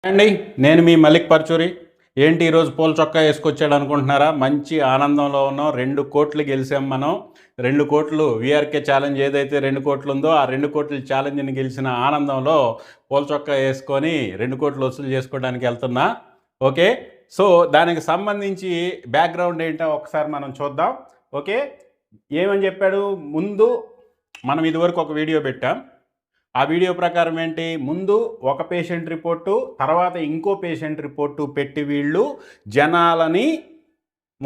అండి నేను మీ మలిక్ పర్చూరి. ఏంటి ఈరోజు పూల చొక్కా వేసుకొచ్చాడు అనుకుంటున్నారా? మంచి ఆనందంలో ఉన్నాం. 2 కోట్లు గెలిచాం మనం. 2 కోట్లు వీఆర్కే ఛాలెంజ్ ఏదైతే 2 కోట్లు ఉందో ఆ 2 కోట్ల ఛాలెంజ్ని గెలిచిన ఆనందంలో పూల చొక్కా వేసుకొని 2 కోట్లు వసూలు చేసుకోవడానికి వెళ్తున్నా. ఓకే, సో దానికి సంబంధించి బ్యాక్గ్రౌండ్ ఏంటో ఒకసారి మనం చూద్దాం. ఓకే, ఏమని చెప్పాడు ముందు? మనం ఇదివరకు ఒక వీడియో పెట్టాం. ఆ వీడియో ప్రకారం ఏంటి, ముందు ఒక పేషెంట్ రిపోర్టు, తర్వాత ఇంకో పేషెంట్ రిపోర్టు పెట్టి వీళ్ళు జనాలని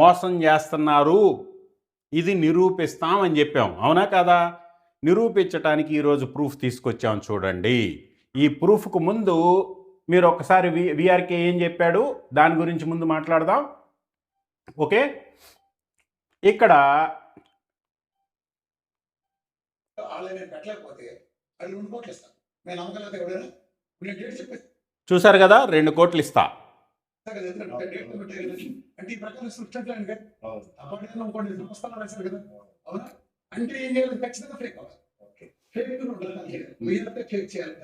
మోసం చేస్తున్నారు, ఇది నిరూపిస్తామని చెప్పాం. అవునా కదా? నిరూపించడానికి ఈరోజు ప్రూఫ్ తీసుకొచ్చాం. చూడండి, ఈ ప్రూఫ్కు ముందు మీరు ఒకసారి విఆర్కే ఏం చెప్పాడు దాని గురించి ముందు మాట్లాడదాం. ఓకే, ఇక్కడ చూసారు కదా, 2 కోట్లు ఇస్తా. అంటే ఏం చేయాలి? ఖచ్చితంగా ఫేక్ అవ్వాలి. ఫేక్ చేయాలి.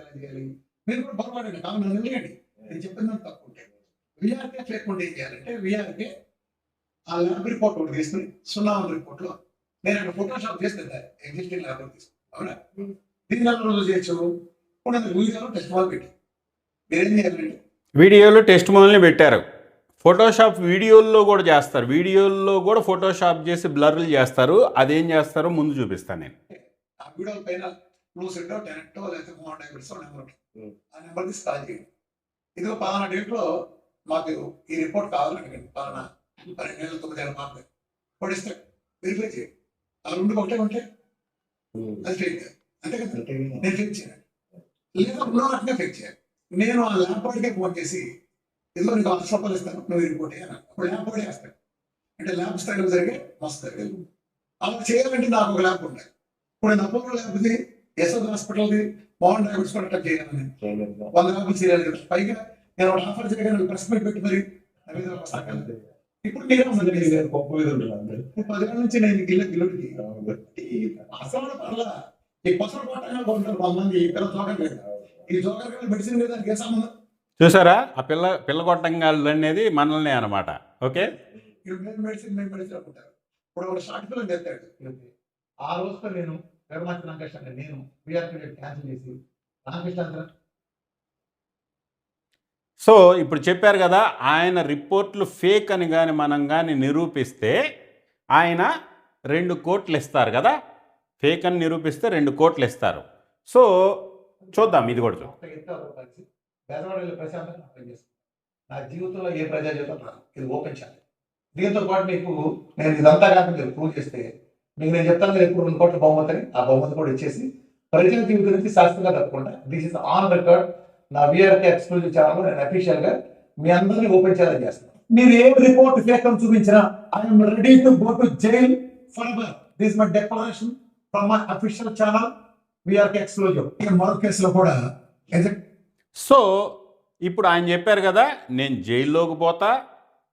మీరు కూడా బాగుపడండి, కామన్ వెళ్ళండి. నేను చెప్పిన తప్పు ఉంటే విఆర్కే ఫేక్ ఉంటే ఏం చేయాలంటే, విఆర్కే ఆ ల్యాబ్ రిపోర్ట్ ఒకటి తీసుకుని 0 రిపోర్ట్ లో నేను అక్కడ ఫోటోషాప్ చేస్తే ఎగ్జిస్టింగ్ ల్యాబ్ తీసుకుని, అవునా? దీని రోజు చేయొచ్చు. కూడా వీడియోలో టెస్ట్ మాల్ పెట్టి మీరేం చేయాలంటే, వీడియోలో టెస్ట్ మాల్ని పెట్టారు. ఫోటోషాప్ వీడియోల్లో కూడా చేస్తారు. వీడియోల్లో కూడా ఫోటోషాప్ చేసి బ్లర్లు చేస్తారు. అదేం చేస్తారో ముందు చూపిస్తాను నేను. ఆ వీడియో పైన లూసిడో, టెనెక్టో లేకపోతే మోనోడైబిట్స్ నెంబర్ ఉంటుంది. ఆ నెంబర్ తీసి కాల్ చేయండి. ఇదిగో పలానా డేట్లో మాకు ఈ రిపోర్ట్ కావాలని అడగండి. పలానా 12 నెలలు 9 నెలల మార్పు పడిస్తే వెరిఫై చేయండి. ఆ 2 ఒకటే ఉంటే అది ఫేక్. అంతే కదా? నేను ఫేక్ చేయాలి లేదా ఉన్నవాటినే ఫేక్ చేయాలి. నేను ఆ ల్యాబ్ బాడీకే ఫోన్ చేసి ఇదిగో నీకు 100 రూపాయలు ఇస్తాను, నువ్వు రిపోర్ట్ అయ్యాను. అప్పుడు ల్యాబ్ బాడీ వేస్తాను. అంటే ల్యాబ్ స్థాయిలో జరిగే మస్తు జరిగేది. అలా చేయాలంటే నాకు ఒక ల్యాబ్ ఉండాలి. ఇప్పుడు నేను అపోలో ల్యాబ్ది, యశోద్ హాస్పిటల్ది, మోహన్ డయాబెటిస్ కూడా అటాక్ చేయాలని 100 ల్యాబ్లు చేయాలి కదా. పైగా నేను ఒక ఆఫర్ చేయగానే ప్రెస్ మీట్ పెట్టి మరి ఇప్పుడు మీరే 10 నుంచి నేను గిల్లడికి అసలు పర్లా ఈ పసలు కొట్టగా ఉంటారు కొంతమంది. ఈ పిల్ల జోకర్ లేదు, ఈ జోకర్ మెడిసిన్ మీద దానికి ఏ సంబంధం? చూసారా, ఆ పిల్ల కొట్టంగాళ్ళు అనేది మనల్ని అనమాట. ఓకే, మెడిసిన్ అనుకుంటారు. ఇప్పుడు ఒక షార్ట్ ఫిల్మ్ తెస్తాడు. ఆ రోజుతో నేను రామకృష్ణ నేను వీఆర్పీ క్యాన్సిల్ చేసి రామకృష్ణ. సో ఇప్పుడు చెప్పారు కదా, ఆయన రిపోర్ట్లు ఫేక్ అని కానీ మనం కానీ నిరూపిస్తే ఆయన 2 కోట్లు ఇస్తారు కదా. ఫేక్ అని నిరూపిస్తే 2 కోట్లు ఇస్తారు. సో చూద్దాం, ఇది కూడా నా జీవితంలో ఏ ప్రజా జీవితం ఇది ఓపెన్ చేయాలి. దీంతో పాటు మీకు నేను ఇదంతా కాకుండా ప్రూవ్ చేస్తే మీకు నేను చెప్తాను కదా, ఎప్పుడు 2 కోట్ల బహుమతిని ఆ బహుమతి కూడా ఇచ్చేసి ప్రజల జీవితం నుంచి శాస్త్రంగా తప్పకుండా దిస్ ఇస్ ఆన్ రికార్డ్. నా వీఆర్కే ఎక్స్క్లూజివ్ ఛానల్ నేను అఫీషియల్ గా మీ అందరినీ ఓపెన్ చేయాలని చేస్తాను. మీరు ఏ రిపోర్ట్ ఫేక్ అని చూపించినా I'm ready to go to jail for ever. This my declaration from my official channel VRK exclusive. మరో కేసులో కూడా. సో ఇప్పుడు ఆయన చెప్పారు కదా, నేను జైల్లోకి పోతా,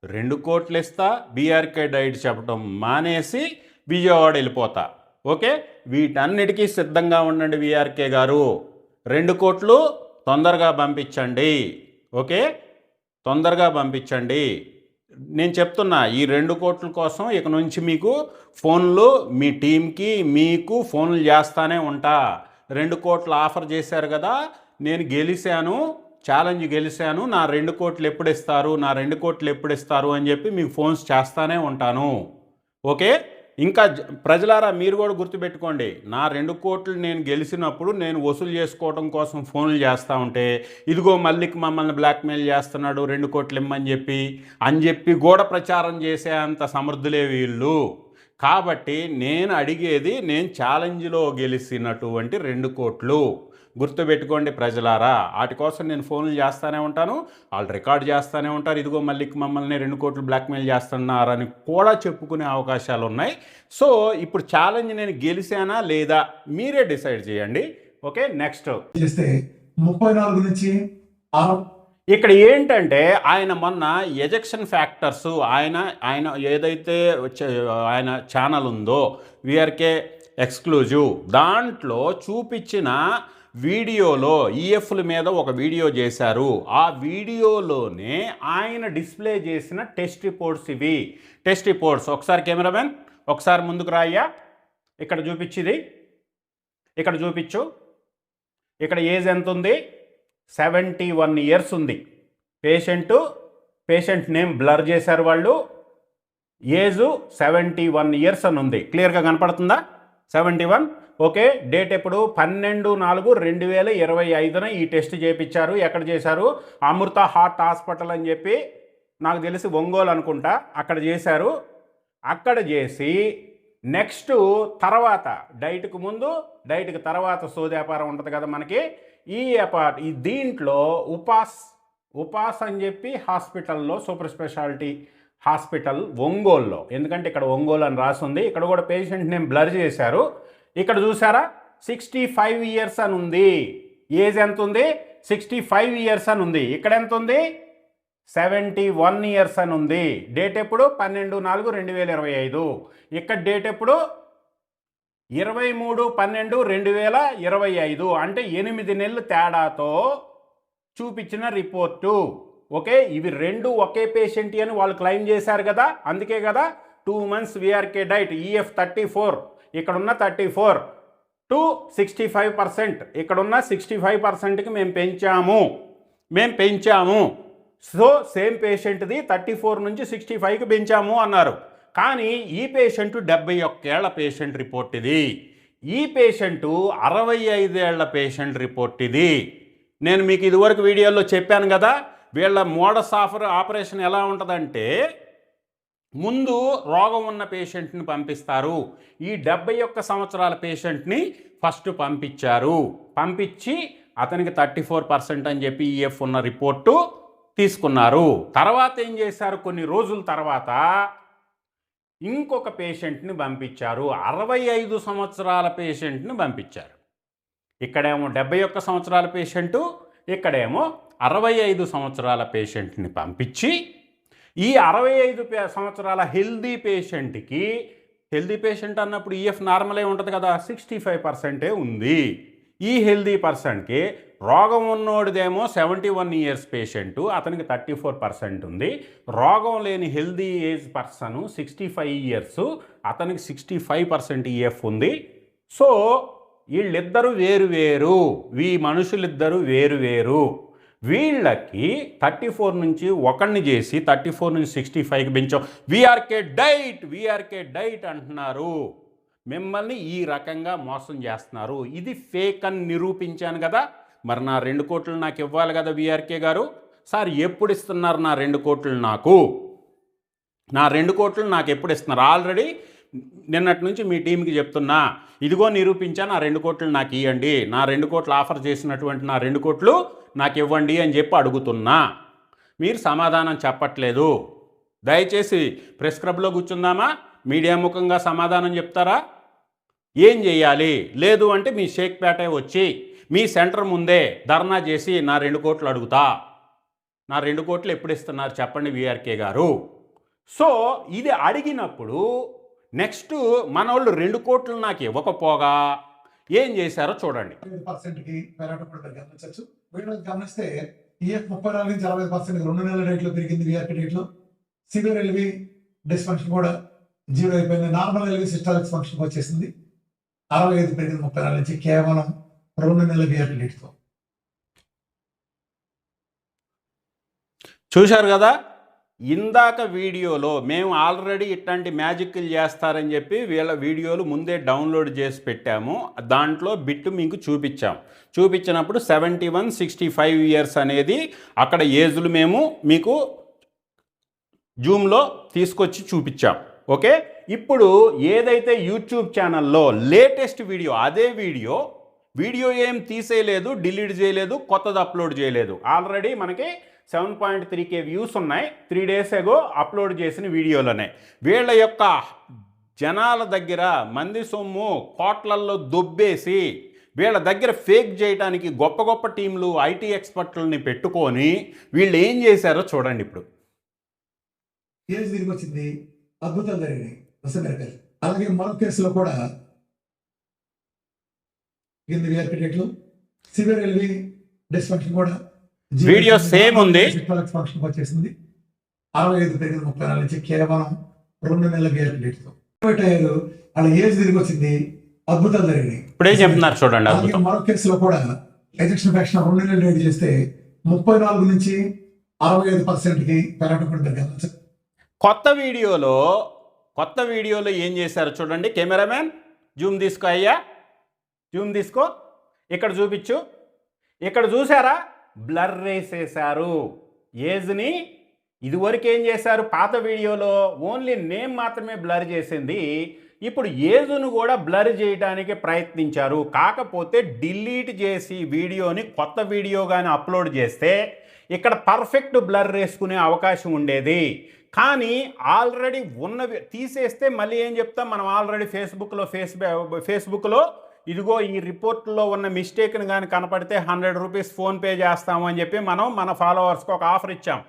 2 కోట్లు ఇస్తా, బీఆర్కే డైట్ చెప్పడం మానేసి విజయవాడ వెళ్ళిపోతా. ఓకే, వీటన్నిటికీ సిద్ధంగా ఉండండి వీఆర్కే గారు. 2 కోట్లు తొందరగా పంపించండి. ఓకే, తొందరగా పంపించండి. నేను చెప్తున్నా, ఈ 2 కోట్ల కోసం ఇక నుంచి మీకు ఫోన్లు, మీ టీంకి మీకు ఫోన్లు చేస్తానే ఉంటా. 2 కోట్ల ఆఫర్ చేశారు కదా, నేను గెలిచాను, ఛాలెంజ్ గెలిచాను, నా 2 కోట్లు ఎప్పుడు ఇస్తారు, నా 2 కోట్లు ఎప్పుడు ఇస్తారు అని చెప్పి మీకు ఫోన్స్ చేస్తానే ఉంటాను. ఓకే, ఇంకా ప్రజలారా మీరు కూడా గుర్తుపెట్టుకోండి, నా 2 కోట్లు నేను గెలిచినప్పుడు నేను వసూలు చేసుకోవడం కోసం ఫోన్లు చేస్తూ ఉంటే ఇదిగో మల్లిక్ మమ్మల్ని బ్లాక్మెయిల్ చేస్తున్నాడు 2 కోట్లు ఇమ్మని చెప్పి కూడా ప్రచారం చేసే అంత సమర్థులే వీళ్ళు. కాబట్టి నేను అడిగేది, నేను ఛాలెంజ్లో గెలిచినటువంటి 2 కోట్లు గుర్తుపెట్టుకోండి ప్రజలారా. వాటి కోసం నేను ఫోన్లు చేస్తూనే ఉంటాను, వాళ్ళు రికార్డ్ చేస్తూనే ఉంటారు. ఇదిగో మళ్ళీ మమ్మల్ని 2 కోట్లు బ్లాక్మెయిల్ చేస్తున్నారని కూడా చెప్పుకునే అవకాశాలు ఉన్నాయి. సో ఇప్పుడు ఛాలెంజ్ నేను గెలిచానా లేదా మీరే డిసైడ్ చేయండి. ఓకే, నెక్స్ట్ చేస్తే 34 నుంచి ఇక్కడ ఏంటంటే ఆయన మొన్న ఎజెక్షన్ ఫ్యాక్టర్స్ ఆయన ఏదైతే ఆయన ఛానల్ ఉందో వీఆర్కే ఎక్స్క్లూజివ్, దాంట్లో చూపించిన వీడియోలో ఈఎఫ్ల మీద ఒక వీడియో చేశారు. ఆ వీడియోలోనే ఆయన డిస్ప్లే చేసిన టెస్ట్ రిపోర్ట్స్ ఇవి. టెస్ట్ రిపోర్ట్స్ ఒకసారి కెమెరామెన్ ఒకసారి ముందుకు రాయ్యా. ఇక్కడ చూపించింది, ఇక్కడ చూపించు. ఇక్కడ ఏజ్ ఎంత ఉంది? 71 ఇయర్స్ ఉంది. పేషెంట్ నేమ్ బ్లర్ చేశారు వాళ్ళు. ఏజ్ 71 ఇయర్స్ అని ఉంది. క్లియర్గా కనపడుతుందా? 71. ఓకే. డేట్ ఎప్పుడు? 12/4/2025 ఈ టెస్ట్ చేయించారు. ఎక్కడ చేశారు? అమృత హార్ట్ హాస్పిటల్ అని చెప్పి, నాకు తెలిసి ఒంగోలు అనుకుంటా, అక్కడ చేశారు. అక్కడ చేసి నెక్స్ట్ తర్వాత డైట్కి ముందు డైట్కి తర్వాత సోదేపారం ఉంటుంది కదా మనకి. ఈ దీంట్లో ఉపాస్ అని చెప్పి హాస్పిటల్లో, సూపర్ స్పెషాలిటీ హాస్పిటల్ ఒంగోలులో, ఎందుకంటే ఇక్కడ ఒంగోలు అని రాసింది. ఇక్కడ కూడా పేషెంట్ నేమ్ బ్లర్ చేశారు. ఇక్కడ చూసారా 65 ఇయర్స్ అని ఉంది. ఏజ్ ఎంత ఉంది? 65 ఇయర్స్ అని ఉంది. ఇక్కడ ఎంత ఉంది? 71 ఇయర్స్ అని ఉంది. డేట్ ఎప్పుడు? 12/4/2025. ఇక్కడ డేట్ ఎప్పుడు? 23/12/2025. అంటే 8 నెలలు తేడాతో చూపించిన రిపోర్టు. ఓకే. ఇవి రెండు ఒకే పేషెంట్ అని వాళ్ళు క్లెయిమ్ చేశారు కదా. అందుకే కదా 2 months విఆర్కే డైట్ ఈఎఫ్ 34, ఇక్కడున్న 34 టు 65%, ఇక్కడున్న 65%కి మేము పెంచాము. సో సేమ్ పేషెంట్ది 34 నుంచి 65కి పెంచాము అన్నారు. కానీ ఈ పేషెంట్ 71 ఏళ్ల పేషెంట్ రిపోర్ట్ ఇది. ఈ పేషెంటు 65 ఏళ్ల పేషెంట్ రిపోర్ట్ ఇది. నేను మీకు ఇదివరకు వీడియోలో చెప్పాను కదా, వీళ్ళ మోడస్ ఆపరేషన్ ఎలా ఉంటుందంటే, ముందు రోగం ఉన్న పేషెంట్ని పంపిస్తారు. ఈ 71 సంవత్సరాల పేషెంట్ని ఫస్ట్ పంపించి అతనికి 34% అని చెప్పి ఈఎఫ్ ఉన్న రిపోర్టు తీసుకున్నారు. తర్వాత ఏం చేశారు? కొన్ని రోజుల తర్వాత ఇంకొక పేషెంట్ని పంపించారు. 65 సంవత్సరాల పేషెంట్ని పంపించారు. ఇక్కడేమో 71 సంవత్సరాల పేషెంటు, ఇక్కడేమో 65 సంవత్సరాల పేషెంట్ని పంపించి, ఈ 65 సంవత్సరాల హెల్దీ పేషెంట్కి, హెల్దీ పేషెంట్ అన్నప్పుడు ఈఎఫ్ నార్మలే ఉంటుంది కదా, 65% ఉంది. ఈ హెల్దీ పర్సన్కి రోగం ఉన్నోడిదేమో 71 ఇయర్స్ పేషెంటు, అతనికి 34% ఉంది. రోగం లేని హెల్దీ ఏజ్ పర్సన్ 65 ఇయర్స్, అతనికి 65% ఈఎఫ్ ఉంది. సో వీళ్ళిద్దరూ వేరు, ఈ మనుషులిద్దరూ వేరు. వీళ్ళకి 34 నుంచి ఒకడిని చేసి 34 నుంచి 65కి పెంచాం. విఆర్కే డైట్ అంటున్నారు. మిమ్మల్ని ఈ రకంగా మోసం చేస్తున్నారు. ఇది ఫేక్ అని నిరూపించాను కదా. మరి నా 2 కోట్లు నాకు ఇవ్వాలి కదా విఆర్కే గారు. సార్ ఎప్పుడు ఇస్తున్నారు నా 2 కోట్లు నాకు? నా 2 కోట్లు నాకు ఎప్పుడు ఇస్తున్నారు? ఆల్రెడీ నిన్నటి నుంచి మీ టీంకి చెప్తున్నా, ఇదిగో నిరూపించా, నా 2 కోట్లు నాకు ఇవ్వండి, నా 2 కోట్లు ఆఫర్ చేసినటువంటి నా 2 కోట్లు నాకు ఇవ్వండి అని చెప్పి అడుగుతున్నా. మీరు సమాధానం చెప్పట్లేదు. దయచేసి ప్రెస్ క్లబ్లో కూర్చుందామా, మీడియా ముఖంగా సమాధానం చెప్తారా? ఏం చేయాలి? లేదు అంటే మీ షేక్పేట వచ్చి మీ సెంటర్ ముందే ధర్నా చేసి నా 2 కోట్లు అడుగుతా. నా 2 కోట్లు ఎప్పుడు ఇస్తున్నారు చెప్పండి విఆర్కే గారు. సో ఇది అడిగినప్పుడు నెక్స్ట్ మన వాళ్ళు 2 కోట్లు నాకు ఇవ్వకపోగా ఏం చేశారో చూడండి. 5%కి గమనించవచ్చు. వీడియో గమనిస్తే ఈఎఫ్ 34 నుంచి 60% 2 నెలల రేట్లో పెరిగింది. విఆర్కే రేట్లో సివియర్ ఎల్వి డిస్ఫంక్షన్ కూడా 0 అయిపోయింది. నార్మల్ ఎల్వి సిస్టాలిక్ ఫంక్షన్ వచ్చేసింది. 65 పెరిగింది 34 నుంచి కేవలం 2 నెలల విఆర్కే రేట్తో. చూశారు కదా. ఇందాక వీడియోలో మేము ఆల్రెడీ ఇట్లాంటి మ్యాజిక్లు చేస్తారని చెప్పి వీళ్ళ వీడియోలు ముందే డౌన్లోడ్ చేసి పెట్టాము. దాంట్లో బిట్టు మీకు చూపించినప్పుడు 71, 65 ఇయర్స్ అనేది అక్కడ ఏజ్లు మేము మీకు జూమ్లో తీసుకొచ్చి చూపించాం. ఓకే. ఇప్పుడు ఏదైతే యూట్యూబ్ ఛానల్లో లేటెస్ట్ వీడియో, అదే వీడియో ఏం తీసేయలేదు, డిలీట్ చేయలేదు, కొత్తది అప్లోడ్ చేయలేదు. ఆల్రెడీ మనకి 7.3K వ్యూస్ ఉన్నాయి. 3 days ago అప్లోడ్ చేసిన వీడియోలోనే. వీళ్ళ యొక్క జనాల దగ్గర మంది సొమ్ము కోట్లల్లో దొబ్బేసి వీళ్ళ దగ్గర ఫేక్ చేయడానికి గొప్ప టీంలు, ఐటీ ఎక్స్పర్ట్లని పెట్టుకొని వీళ్ళు ఏం చేశారో చూడండి. ఇప్పుడు ఏజ్ తిరిగి వచ్చింది, అద్భుతాలు జరిగినాయి. అలాగే మరో కేసులో కూడా విఆర్కే రేట్లు సివియర్ ఎల్వి డిస్ఫంక్షన్ కూడా వీడియో సేమ్ ఉంది. ఫంక్షన్ వచ్చేసింది 65 పెరిగింది 34 నుంచి కేవలం 2 నెలల గేర్తో అయ్యారు. వాళ్ళ ఏజ్ తిరిగి వచ్చింది, అద్భుతాలు జరిగినాయి. ఇప్పుడే చెప్తున్నారు చూడండి. అలాగే మరో కేసులో కూడా ఎజెక్షన్ ఫ్యాక్షన్ 2 నెలలు రేట్ చేస్తే 34 నుంచి 65%కి పెరగడం కూడా జరిగింది. కొత్త వీడియోలో ఏం చేశారు చూడండి. కెమెరామెన్ జూమ్ తీసుకో అయ్యా, జూమ్ తీసుకో, ఇక్కడ చూపించు. ఇక్కడ చూసారా, బ్లర్ వేసేసారు ఏజ్ని. ఇదివరకు ఏం చేశారు, పాత వీడియోలో ఓన్లీ నేమ్ మాత్రమే బ్లర్ చేసింది. ఇప్పుడు ఏజ్ను కూడా బ్లర్ చేయడానికి ప్రయత్నించారు. కాకపోతే డిలీట్ చేసి వీడియోని కొత్త వీడియో కానీ అప్లోడ్ చేస్తే ఇక్కడ పర్ఫెక్ట్ బ్లర్ వేసుకునే అవకాశం ఉండేది. కానీ ఆల్రెడీ ఉన్నవి తీసేస్తే మళ్ళీ ఏం చెప్తాం మనం, ఆల్రెడీ ఫేస్బుక్లో ఇదిగో ఈ రిపోర్ట్లో ఉన్న మిస్టేక్ని కానీ కనపడితే 100 రూపీస్ ఫోన్పే చేస్తాము అని చెప్పి మనం మన ఫాలోవర్స్కి ఒక ఆఫర్ ఇచ్చాం.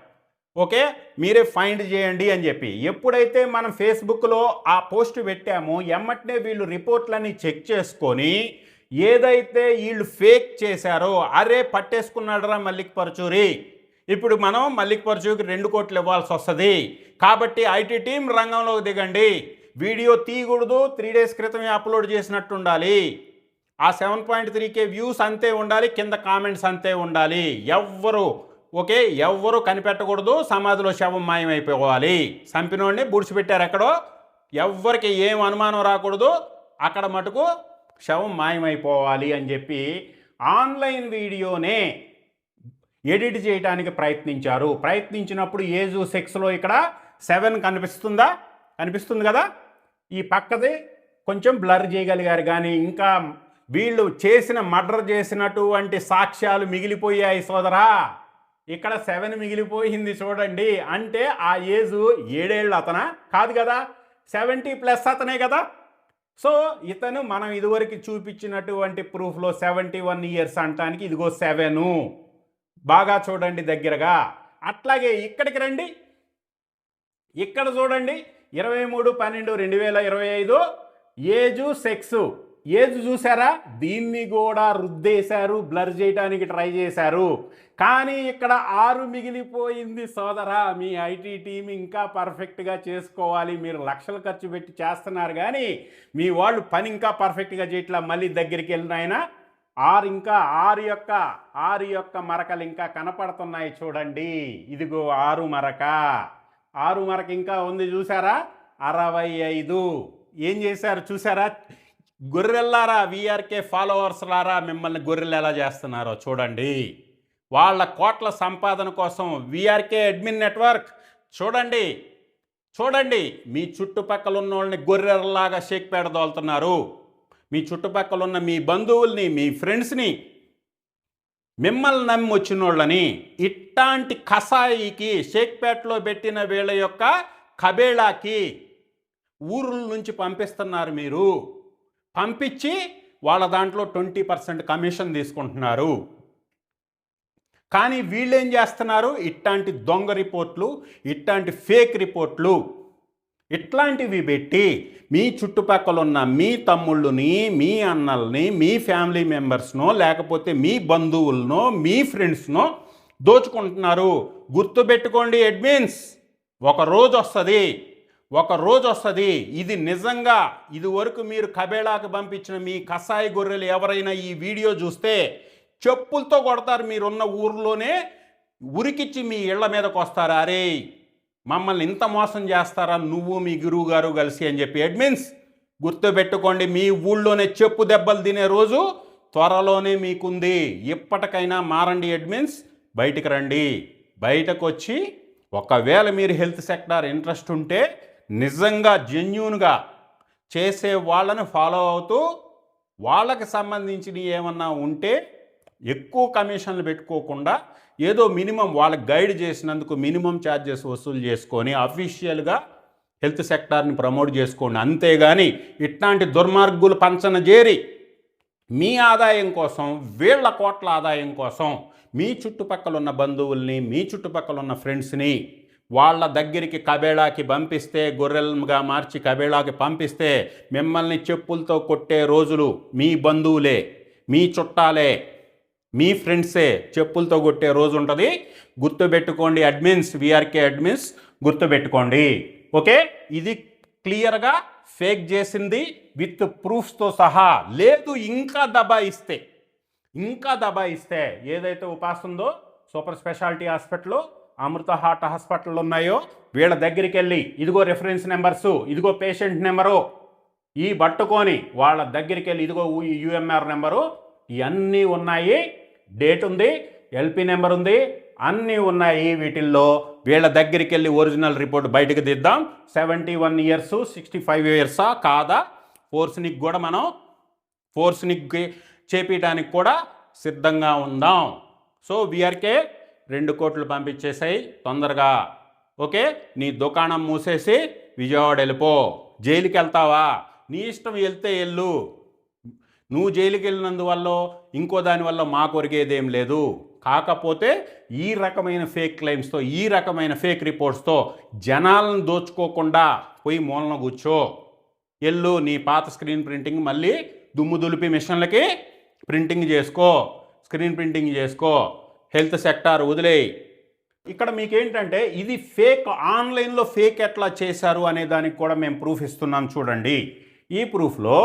ఓకే, మీరే ఫైండ్ చేయండి అని చెప్పి. ఎప్పుడైతే మనం ఫేస్బుక్లో ఆ పోస్ట్ పెట్టామో ఎమ్మటనే వీళ్ళు రిపోర్ట్లన్నీ చెక్ చేసుకొని ఏదైతే వీళ్ళు ఫేక్ చేశారో, అరే పట్టేసుకున్నాడరా మల్లిక్ పరచూరి, ఇప్పుడు మనం మల్లిక్ పరచూరికి 2 కోట్లు ఇవ్వాల్సి వస్తుంది. కాబట్టి ఐటీ టీం రంగంలోకి దిగండి. వీడియో తీయకూడదు, 3 డేస్ క్రితమే అప్లోడ్ చేసినట్టు ఉండాలి. ఆ 7.3K వ్యూస్ అంతే ఉండాలి, కింద కామెంట్స్ అంతే ఉండాలి. ఎవ్వరు కనిపెట్టకూడదు, సమాధిలో శవం మాయమైపోవాలి. చంపినోడిని బుడిచిపెట్టారు ఎక్కడో, ఎవ్వరికి ఏం అనుమానం రాకూడదు, అక్కడ మటుకు శవం మాయమైపోవాలి అని చెప్పి ఆన్లైన్ వీడియోనే ఎడిట్ చేయడానికి ప్రయత్నించినప్పుడు ఏజ్ సెక్స్లో ఇక్కడ 7 కనిపిస్తుంది కదా, ఈ పక్కది కొంచెం బ్లర్ చేయగలిగారు. కానీ ఇంకా వీళ్ళు చేసిన మర్డర్ చేసినటువంటి సాక్ష్యాలు మిగిలిపోయాయి సోదరా. ఇక్కడ 7 మిగిలిపోయింది చూడండి. అంటే ఆ ఏజ్ 7 ఏళ్ళు అతనా కాదు కదా, 70+ అతనే కదా. సో ఇతను మనం ఇదివరకు చూపించినటువంటి ప్రూఫ్లో 71 ఇయర్స్ అంటానికి ఇదిగో 7. బాగా చూడండి దగ్గరగా. అట్లాగే ఇక్కడికి రండి, ఇక్కడ చూడండి 23/12/2025 ఏజు సెక్స్. ఏజ్ చూసారా, దీన్ని కూడా రుద్దేశారు, బ్లర్ చేయడానికి ట్రై చేశారు. కానీ ఇక్కడ 6 మిగిలిపోయింది సోదరా. మీ ఐటీ టీం ఇంకా పర్ఫెక్ట్గా చేసుకోవాలి. మీరు లక్షలు ఖర్చు పెట్టి చేస్తున్నారు కానీ మీ వాళ్ళు పని ఇంకా పర్ఫెక్ట్గా చేయట్లా. మళ్ళీ దగ్గరికి వెళ్ళినాయన 6 యొక్క మరకలు ఇంకా కనపడుతున్నాయి చూడండి. ఇదిగో 6 మరక ఇంకా ఉంది చూసారా, 65. ఏం చేశారు చూసారా, గొర్రెల్లారా, వీఆర్కే ఫాలోవర్స్ లారా, మిమ్మల్ని గొర్రెలు ఎలా చేస్తున్నారో చూడండి. వాళ్ళ కోట్ల సంపాదన కోసం వీఆర్కే అడ్మిన్ నెట్వర్క్ చూడండి మీ చుట్టుపక్కల ఉన్న వాళ్ళని గొర్రెల్లాగా షేక్ పెడదోలుతున్నారు. మీ చుట్టుపక్కల ఉన్న మీ బంధువుల్ని, మీ ఫ్రెండ్స్ని, మిమ్మల్ని నమ్మి వచ్చిన వాళ్ళని ఇట్లాంటి కసాయికి షేక్పేటలో పెట్టిన వీళ్ళ యొక్క కబేళాకి ఊరుల నుంచి పంపిస్తున్నారు. మీరు పంపించి వాళ్ళ దాంట్లో 20% కమిషన్ తీసుకుంటున్నారు. కానీ వీళ్ళేం చేస్తున్నారు, ఇట్లాంటి దొంగ రిపోర్ట్లు, ఇట్లాంటి ఫేక్ రిపోర్ట్లు ఇట్లాంటివి పెట్టి మీ చుట్టుపక్కల ఉన్న మీ తమ్ముళ్ళని, మీ అన్నల్ని, మీ ఫ్యామిలీ మెంబర్స్నో లేకపోతే మీ బంధువులనో మీ ఫ్రెండ్స్నో దోచుకుంటున్నారు. గుర్తుపెట్టుకోండి అడ్మిన్స్, ఒక రోజు వస్తుంది. ఇది నిజంగా ఇదివరకు మీరు కబేళాకు పంపించిన మీ కసాయి గొర్రెలు ఎవరైనా ఈ వీడియో చూస్తే చెప్పులతో కొడతారు. మీరున్న ఊర్లోనే ఉరికిచ్చి మీ ఇళ్ల మీదకి వస్తారు. అరే మమ్మల్ని ఇంత మోసం చేస్తారా నువ్వు మీ గురువు గారు కలిసి అని చెప్పి. అడ్మిన్స్ గుర్తుపెట్టుకోండి, మీ ఊళ్ళోనే చెప్పు దెబ్బలు తినే రోజు త్వరలోనే మీకుంది. ఇప్పటికైనా మారండి అడ్మిన్స్, బయటికి రండి. బయటకు వచ్చి ఒకవేళ మీరు హెల్త్ సెక్టార్ ఇంట్రెస్ట్ ఉంటే నిజంగా జెన్యూన్గా చేసే వాళ్ళని ఫాలో అవుతూ వాళ్ళకి సంబంధించినవి ఏమన్నా ఉంటే ఎక్కువ కమిషన్లు పెట్టుకోకుండా ఏదో మినిమం వాళ్ళకి గైడ్ చేసినందుకు మినిమం ఛార్జెస్ వసూలు చేసుకొని అఫీషియల్గా హెల్త్ సెక్టార్ని ప్రమోట్ చేసుకోండి. అంతేగాని ఇట్లాంటి దుర్మార్గులు పంచన చేరి మీ ఆదాయం కోసం, వీళ్ళ కోట్ల ఆదాయం కోసం మీ చుట్టుపక్కల ఉన్న బంధువుల్ని, మీ చుట్టుపక్కల ఉన్న ఫ్రెండ్స్ని వాళ్ళ దగ్గరికి కబేళాకి పంపిస్తే, గొర్రెలుగా మార్చి కబేళాకి పంపిస్తే మిమ్మల్ని చెప్పులతో కొట్టే రోజులు మీ బంధువులే, మీ చుట్టాలే. మీ ఫ్రెండ్సే చెప్పులతో కొట్టే రోజు ఉంటుంది. గుర్తుపెట్టుకోండి అడ్మిన్స్, విఆర్కే అడ్మిన్స్ గుర్తుపెట్టుకోండి. ఓకే, ఇది క్లియర్గా ఫేక్ చేసింది విత్ ప్రూఫ్స్తో సహా. లేదు ఇంకా దబాయిస్తే ఏదైతే ఉపాస్ ఉందో సూపర్ స్పెషాలిటీ హాస్పిటల్, అమృత హార్ట్ హాస్పిటల్ ఉన్నాయో వీళ్ళ దగ్గరికి వెళ్ళి ఇదిగో రెఫరెన్స్ నెంబర్సు, ఇదిగో పేషెంట్ నెంబరు ఈ పట్టుకొని వాళ్ళ దగ్గరికి వెళ్ళి ఇదిగో యూఎంఆర్ నెంబరు ఇవన్నీ ఉన్నాయి, డేట్ ఉంది, ఎల్పి నెంబర్ ఉంది, అన్నీ ఉన్నాయి. వీటిల్లో వీళ్ళ దగ్గరికి వెళ్ళి ఒరిజినల్ రిపోర్ట్ బయటకు దిద్దాం. 71 years 65 years కాదా, ఫోర్స్నిక్ కూడా మనం ఫోర్స్నిక్ చేపించడానికి కూడా సిద్ధంగా ఉందాం. సో విఆర్కే 2 కోట్లు పంపించేసాయి తొందరగా. ఓకే, నీ దుకాణం మూసేసి విజయవాడ వెళ్ళిపో. జైలుకి వెళ్తావా నీ ఇష్టం, వెళ్తే వెళ్ళు. నువ్వు జైలుకి వెళ్ళినందువల్ల ఇంకో దానివల్ల మాకు ఒరిగేదేం లేదు. కాకపోతే ఈ రకమైన ఫేక్ క్లెయిమ్స్తో, ఈ రకమైన ఫేక్ రిపోర్ట్స్తో జనాలను దోచుకోకుండా పోయి మూలన కూర్చో. ఎల్లు నీ పాత స్క్రీన్ ప్రింటింగ్ మళ్ళీ దుమ్ము దులిపి మిషన్లకి ప్రింటింగ్ చేసుకో, స్క్రీన్ ప్రింటింగ్ చేసుకో. హెల్త్ సెక్టార్ వదిలేయి. ఇక్కడ మీకేంటంటే ఇది ఫేక్, ఆన్లైన్లో ఫేక్ ఎట్లా చేశారు అనే దానికి కూడా మేము ప్రూఫ్ ఇస్తున్నాం చూడండి. ఈ ప్రూఫ్లో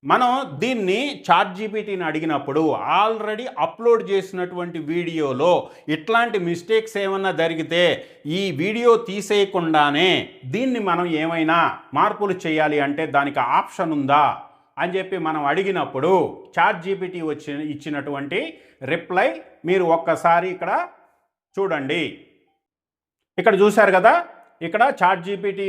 మనం దీన్ని చాట్‌జీపీటీని అడిగినప్పుడు ఆల్రెడీ అప్లోడ్ చేసినటువంటి వీడియోలో ఇట్లాంటి మిస్టేక్స్ ఏమన్నా జరిగితే ఈ వీడియో తీసేయకుండానే దీన్ని మనం ఏమైనా మార్పులు చేయాలి అంటే దానికి ఆప్షన్ ఉందా అని చెప్పి మనం అడిగినప్పుడు చాట్‌జీపీటీ ఇచ్చినటువంటి రిప్లై మీరు ఒక్కసారి ఇక్కడ చూడండి. ఇక్కడ చూశారు కదా, ఇక్కడ చాట్‌జీపీటీ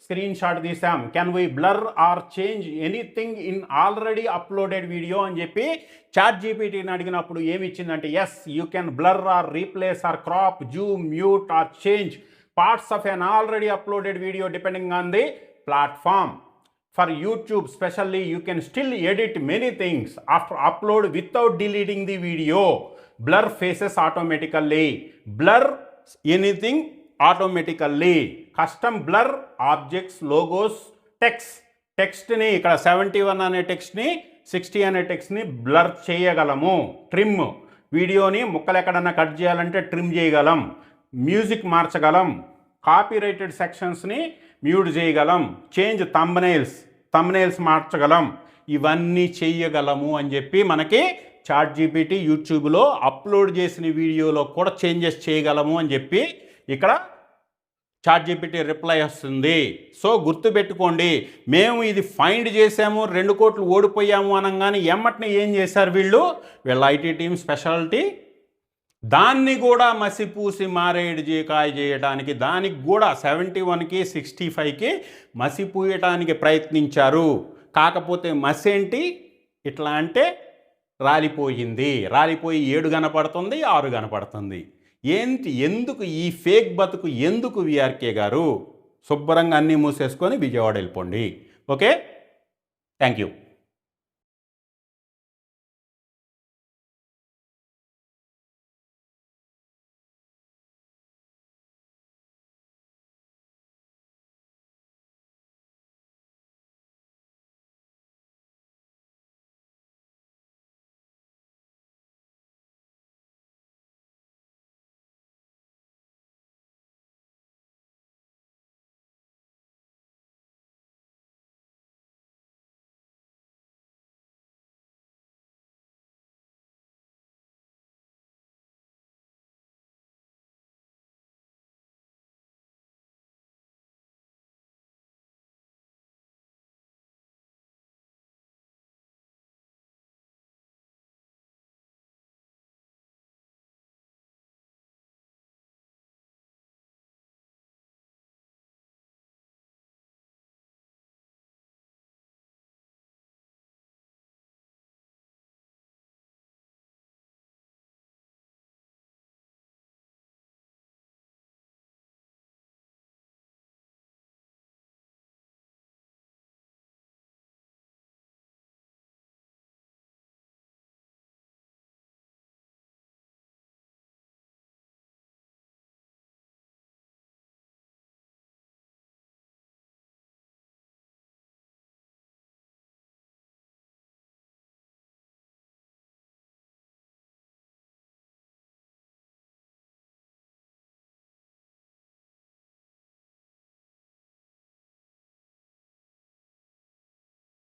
స్క్రీన్ షాట్ తీసాం. Can we blur or change anything in already uploaded video అని చెప్పి చాట్‌జీపీటీని అడిగినప్పుడు ఏమి ఇచ్చిందంటే yes you can blur or replace or crop, zoom, mute or change parts of an already uploaded video depending on the platform. For YouTube specially, you can still edit many things after upload without deleting the video. Blur faces automatically. Blur anything automatically. Custom blur objects, logos, text. టెక్స్ట్ని ఇక్కడ 71 అనే టెక్స్ట్ని 60 అనే టెక్స్ట్ని blur చేయగలము. Trim, వీడియోని ముక్కలు ఎక్కడన్నా cut చేయాలంటే trim చేయగలం. Music మార్చగలం. కాపీరైటెడ్ సెక్షన్స్ని మ్యూట్ చేయగలం. చేంజ్ థంబ్నెయిల్స్ మార్చగలం. ఇవన్నీ చేయగలము అని చెప్పి మనకి చాట్‌జీపీటీ యూట్యూబ్లో అప్లోడ్ చేసిన వీడియోలో కూడా చేంజెస్ చేయగలము అని చెప్పి ఇక్కడ చాట్‌జీపీటీ రిప్లై వస్తుంది. సో గుర్తుపెట్టుకోండి, మేము ఇది ఫైండ్ చేసాము 2 కోట్లు ఓడిపోయాము అనగానే ఎమ్మటిని ఏం చేశారు వీళ్ళ ఐటీ టీం స్పెషాలిటీ, దాన్ని కూడా మసిపూసి మారేడుకాయ చేయడానికి, దానికి కూడా 71కి 65కి మసిపూయటానికి ప్రయత్నించారు. కాకపోతే మసి ఏంటి ఇట్లా అంటే రాలిపోయి 7 కనపడుతుంది, 6 కనపడుతుంది. ఎందుకు ఈ ఫేక్ బతుకు ఎందుకు విఆర్కే గారు? శుభ్రంగా అన్నీ మూసేసుకొని విజయవాడ వెళ్ళిపోండి. Okay, thank you.